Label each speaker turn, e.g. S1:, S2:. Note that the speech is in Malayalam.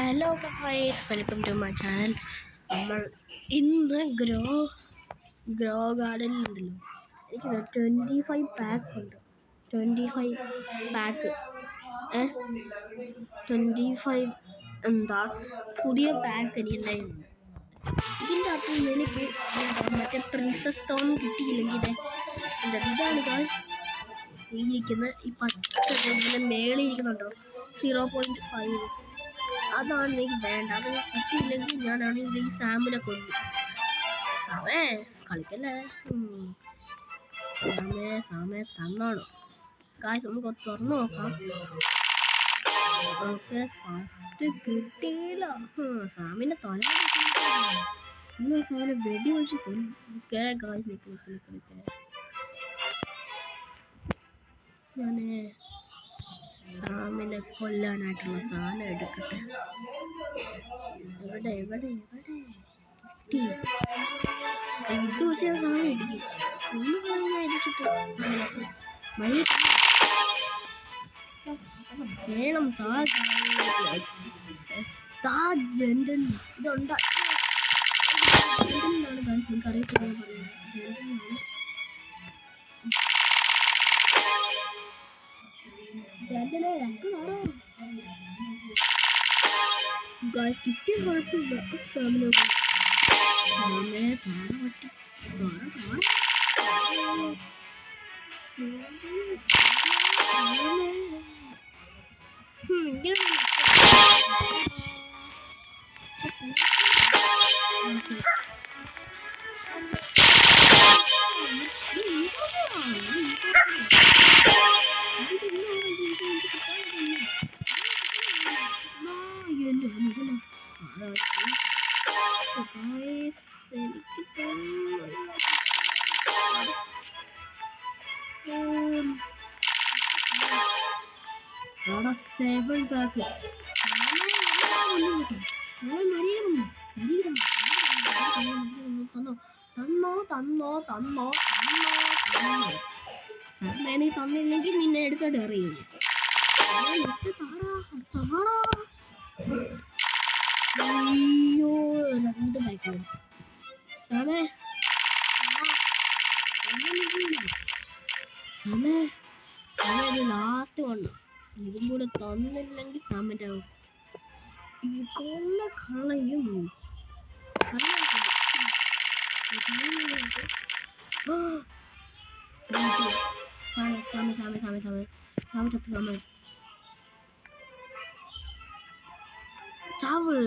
S1: Hello guys, welcome to my channel. നമ്മൾ ഇന്ന് ഗ്രോ ഗാർഡനിൽ ഉണ്ടല്ലോ, എനിക്ക് 25 പാക്ക് ഉണ്ട്. 25 പാക്ക് 25 എന്താ പുതിയ പാക്ക് എനിക്ക് എന്തായാലും. ഇതിൻ്റെ അകത്ത് എനിക്ക് മറ്റേ പ്രിൻസസ് സ്റ്റോൺ കിട്ടിയില്ലെങ്കിൽ ഇതാണ് ഇരിക്കുന്ന ഈ പച്ച മേളിൽ ഇരിക്കുന്നുണ്ടോ 0.5, അതാണ് എനിക്ക് വേണ്ട. അത് കിട്ടിയില്ലെങ്കിൽ ഞാനാണെങ്കിൽ ഈ സാമിനെ കൊല്ലും. സാമേ കളിക്കല്ലേ, സാമേ തന്നാണോ ഗായ്സ്? നമുക്ക് തുറന്നു നോക്കാം. ഓക്കെ, ഫസ്റ്റ് കിട്ടിയില്ല. സാമിന്റെ തൊല ഇന്ന് സാമിനെ വെടി വെച്ച് കൊല്ലും. ഓക്കെ ഗായ്സ്, നിൽക്ക് ഞാന് സാമിനെ കൊല്ലാനായിട്ടുള്ള സാധനം എടുക്കട്ടെ. എവിടെ കിട്ടി? ഇത് വെച്ച് ഞാൻ സാധനം ഇടിക്കും. ഒന്ന് ഇടിച്ചിട്ട് വേണം. ജെന്റൽ ഇതുണ്ടാണ് എനിക്കറിയത്തില്ല. കിട്ടിയ കുഴപ്പമില്ല. എനിക്ക് 7 പാക്ക് തന്നില്ലെങ്കിൽ നിന്നെ എടുത്തിട്ട് എറിയില്ല. അയ്യോ, 2 പാക്ക് സമേ ലാസ്റ്റ് വന്നു. ഇതും കൂടെ തന്നില്ലെങ്കിൽ സമൻ്റെ ആവും. ഈ കളയും ചാവ്.